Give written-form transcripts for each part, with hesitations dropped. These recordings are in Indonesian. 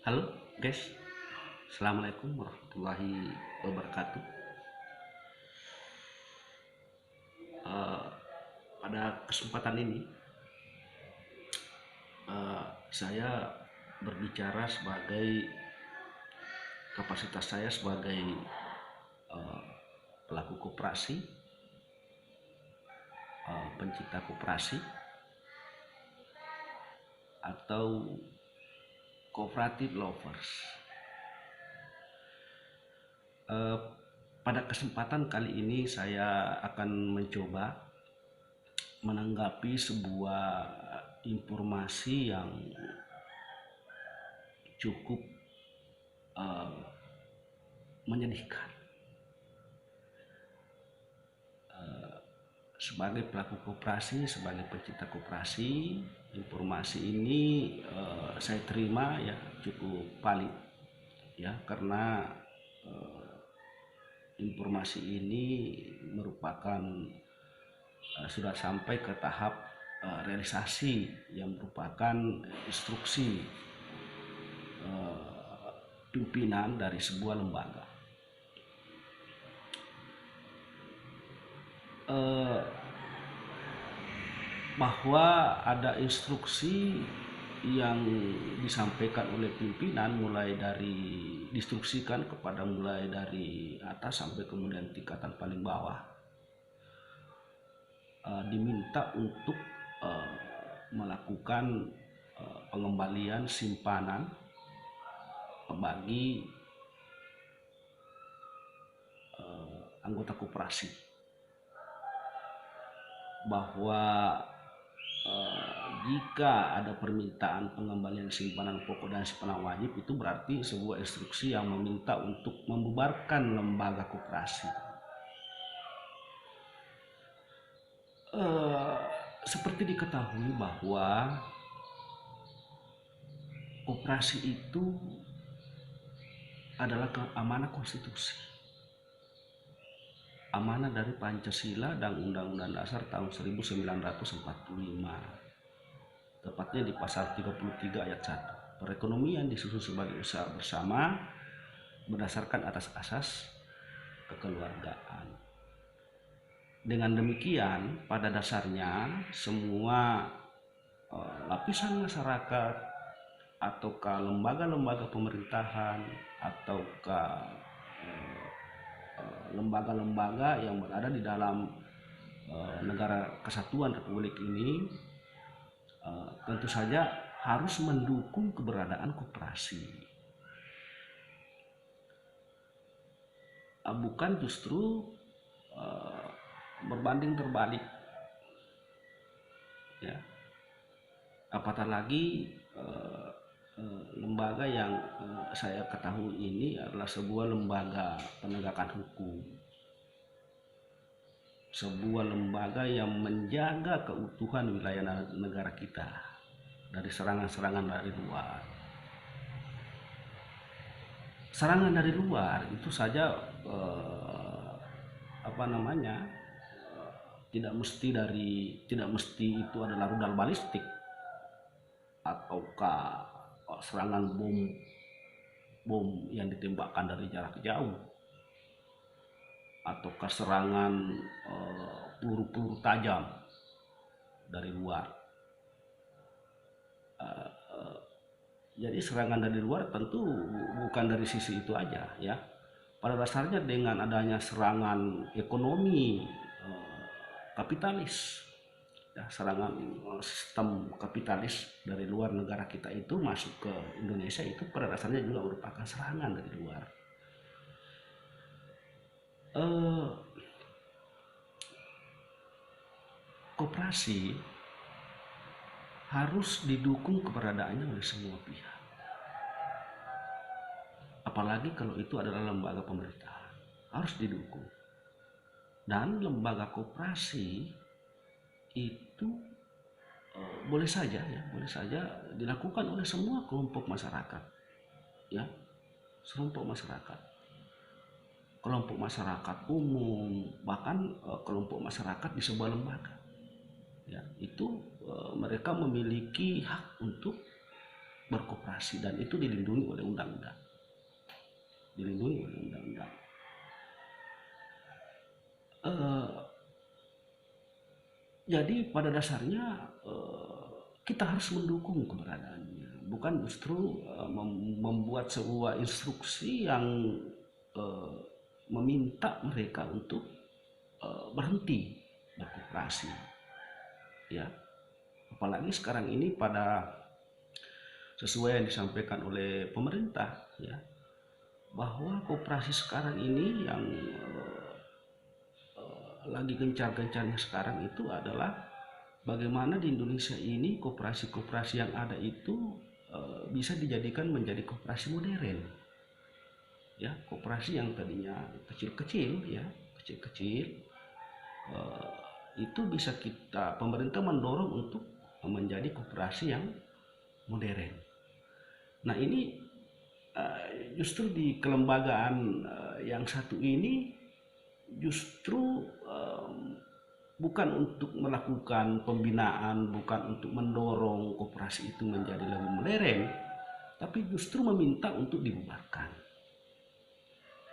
Halo guys, Assalamualaikum warahmatullahi wabarakatuh. Eh, Pada kesempatan ini saya berbicara sebagai kapasitas saya sebagai eh, pelaku koperasi, pencipta koperasi atau cooperative lovers. Eh, Pada kesempatan kali ini saya akan mencoba menanggapi sebuah informasi yang cukup uh, menyedihkan. Sebagai pelaku koperasi, sebagai pencipta koperasi, informasi ini saya terima ya cukup valid ya, karena informasi ini merupakan sudah sampai ke tahap realisasi yang merupakan instruksi pimpinan dari sebuah lembaga. Bahwa ada instruksi yang disampaikan oleh pimpinan, mulai dari diinstruksikan kepada mulai dari atas sampai kemudian tingkatan paling bawah, diminta untuk melakukan pengembalian simpanan bagi anggota koperasi, bahwa jika ada permintaan pengembalian simpanan pokok dan simpanan wajib, itu berarti sebuah instruksi yang meminta untuk membubarkan lembaga koperasi. Seperti diketahui bahwa koperasi itu adalah amanah konstitusi, amanah dari Pancasila dan Undang-Undang Dasar tahun 1945, tepatnya di pasal 33 ayat 1. Perekonomian disusun sebagai usaha bersama berdasarkan atas asas kekeluargaan. Dengan demikian, pada dasarnya semua lapisan masyarakat ataukah lembaga-lembaga pemerintahan ataukah lembaga-lembaga yang berada di dalam negara kesatuan Republik ini tentu saja harus mendukung keberadaan koperasi, bukan justru berbanding terbalik ya. Apatah lagi lembaga yang saya ketahui ini adalah sebuah lembaga penegakan hukum, sebuah lembaga yang menjaga keutuhan wilayah negara kita dari serangan-serangan dari luar. Serangan dari luar itu saja tidak mesti itu adalah rudal balistik ataukah serangan bom yang ditembakkan dari jarak jauh, ataukah serangan peluru-peluru tajam dari luar. Jadi serangan dari luar tentu bukan dari sisi itu aja ya. Pada dasarnya dengan adanya serangan ekonomi kapitalis ya, serangan sistem kapitalis dari luar negara kita itu masuk ke Indonesia, itu pada dasarnya juga merupakan serangan dari luar. Koperasi harus didukung keberadaannya oleh semua pihak, apalagi kalau itu adalah lembaga pemerintahan, harus didukung. Dan lembaga koperasi itu boleh saja dilakukan oleh semua kelompok masyarakat ya, kelompok masyarakat umum, bahkan kelompok masyarakat di sebuah lembaga ya, itu mereka memiliki hak untuk berkoperasi, dan itu dilindungi oleh undang-undang. Jadi pada dasarnya kita harus mendukung keberadaannya, bukan justru membuat sebuah instruksi yang meminta mereka untuk berhenti berkoperasi, ya. Apalagi sekarang ini pada sesuai yang disampaikan oleh pemerintah, ya, bahwa koperasi sekarang ini yang lagi gencar-gencarnya sekarang itu adalah bagaimana di Indonesia ini koperasi-koperasi yang ada itu bisa dijadikan menjadi koperasi modern, ya. Koperasi yang tadinya kecil-kecil, ya, itu bisa pemerintah mendorong untuk menjadi koperasi yang modern. Nah, ini justru di kelembagaan yang satu ini justru bukan untuk melakukan pembinaan, bukan untuk mendorong koperasi itu menjadi lebih modern, tapi justru meminta untuk dibubarkan,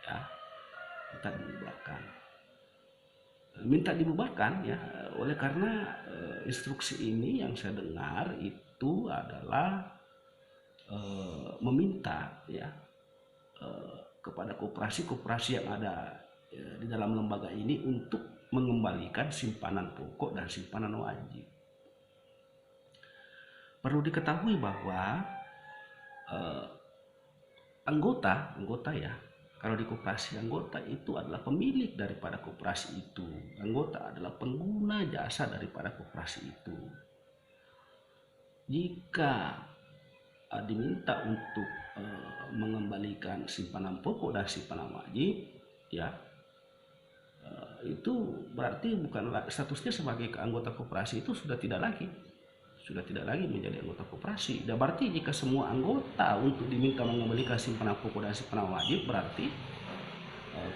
ya, minta dibubarkan, ya, oleh karena instruksi ini yang saya dengar itu adalah meminta, ya, kepada koperasi-koperasi yang ada di dalam lembaga ini untuk mengembalikan simpanan pokok dan simpanan wajib. Perlu diketahui bahwa anggota, ya, kalau di koperasi, anggota itu adalah pemilik daripada koperasi itu. Anggota adalah pengguna jasa daripada koperasi itu. Jika diminta untuk mengembalikan simpanan pokok dan simpanan wajib, ya, itu berarti bukanlah statusnya sebagai anggota koperasi, itu sudah tidak lagi menjadi anggota koperasi. Dan berarti jika semua anggota untuk diminta mengembalikan simpanan pokok dan simpanan wajib, berarti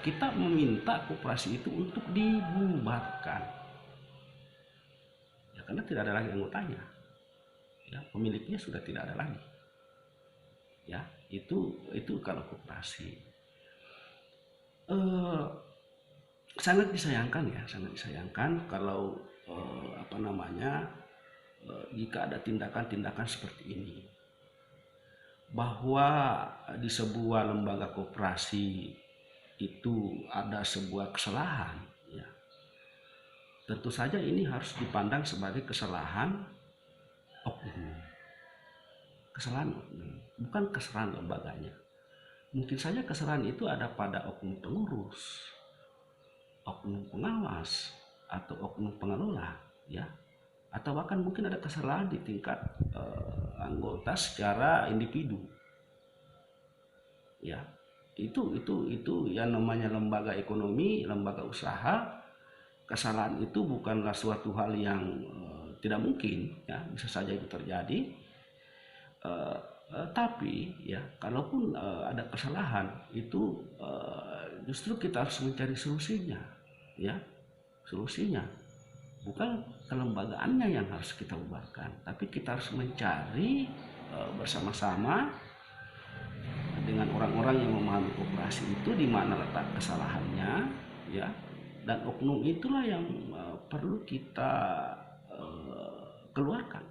kita meminta koperasi itu untuk dibubarkan, ya, karena tidak ada lagi anggotanya, ya, pemiliknya sudah tidak ada lagi, ya. Itu kalau koperasi. Sangat disayangkan kalau jika ada tindakan-tindakan seperti ini, bahwa di sebuah lembaga koperasi itu ada sebuah kesalahan, ya. Tentu saja ini harus dipandang sebagai kesalahan oknum, bukan kesalahan lembaganya. Mungkin saja kesalahan itu ada pada oknum pengurus, oknum pengawas, atau oknum pengelola, ya, atau bahkan mungkin ada kesalahan di tingkat anggota secara individu, ya. Itu yang namanya lembaga ekonomi, lembaga usaha. Kesalahan itu bukanlah suatu hal yang tidak mungkin, ya, bisa saja itu terjadi. Tapi, ya, kalaupun ada kesalahan itu justru kita harus mencari solusinya, ya, bukan kelembagaannya yang harus kita bubarkan, tapi kita harus mencari bersama-sama dengan orang-orang yang memahami koperasi itu di mana letak kesalahannya, ya, dan oknum itulah yang perlu kita keluarkan,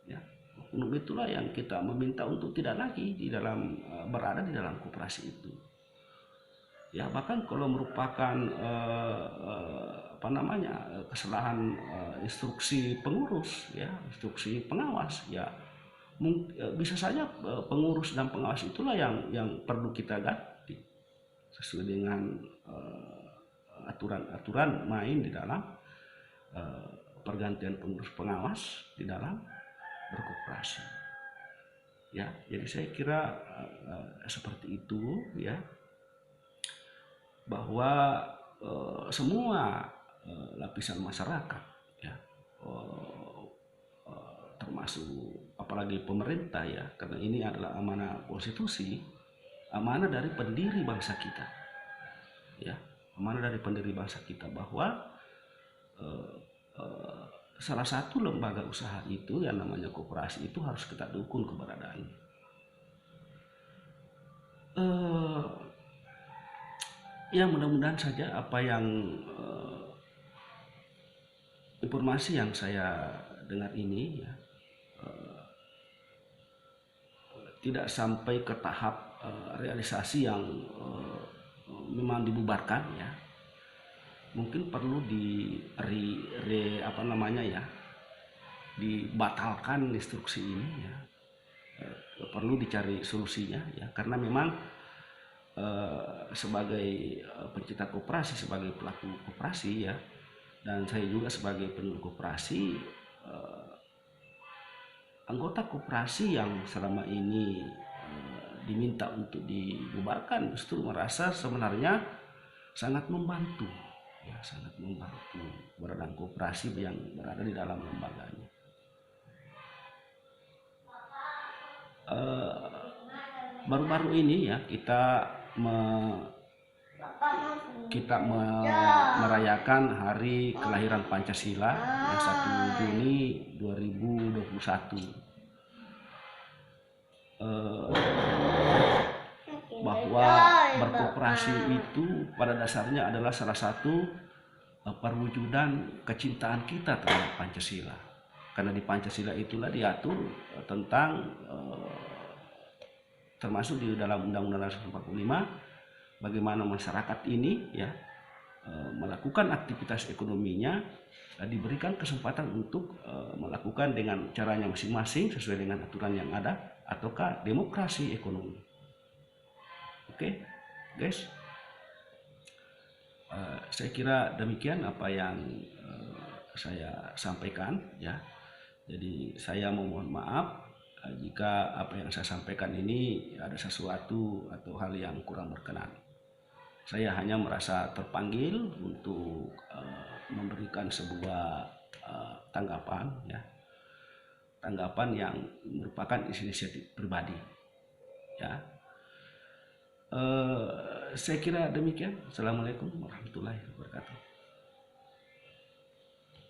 ya. Oknum itulah yang kita meminta untuk tidak lagi berada di dalam koperasi itu, ya. Bahkan kalau merupakan kesalahan instruksi pengurus, ya, instruksi pengawas, ya, bisa saja pengurus dan pengawas itulah yang perlu kita ganti sesuai dengan aturan main di dalam pergantian pengurus pengawas di dalam berkoperasi, ya. Jadi saya kira seperti itu, ya, bahwa semua lapisan masyarakat, ya, termasuk apalagi pemerintah, ya, karena ini adalah amanah konstitusi, amanah dari pendiri bangsa kita, ya, amanah dari pendiri bangsa kita, bahwa salah satu lembaga usaha itu yang namanya koperasi itu harus kita dukung keberadaannya. Ya mudah-mudahan saja apa yang informasi yang saya dengar ini ya, tidak sampai ke tahap realisasi yang memang dibubarkan ya. Mungkin perlu dibatalkan instruksi ini ya. Perlu dicari solusinya ya, karena memang sebagai pencipta koperasi, sebagai pelaku koperasi ya, dan saya juga sebagai penyuluh koperasi, anggota koperasi yang selama ini diminta untuk dibubarkan justru merasa sebenarnya sangat membantu ya, sangat membantu keberadaan koperasi yang berada di dalam lembaganya. Baru-baru ini ya kita merayakan hari kelahiran Pancasila yang 1 Juni 2021. Bahwa berkoperasi itu pada dasarnya adalah salah satu perwujudan kecintaan kita terhadap Pancasila. Karena di Pancasila itulah diatur tentang termasuk di dalam Undang-Undang 45 bagaimana masyarakat ini ya melakukan aktivitas ekonominya, diberikan kesempatan untuk melakukan dengan caranya masing-masing sesuai dengan aturan yang ada, ataukah demokrasi ekonomi. Oke, guys, saya kira demikian apa yang saya sampaikan ya. Jadi saya memohon maaf jika apa yang saya sampaikan ini ada sesuatu atau hal yang kurang berkenan. Saya hanya merasa terpanggil untuk memberikan sebuah tanggapan ya, tanggapan yang merupakan inisiatif pribadi ya. Saya kira demikian. Assalamualaikum warahmatullahi wabarakatuh.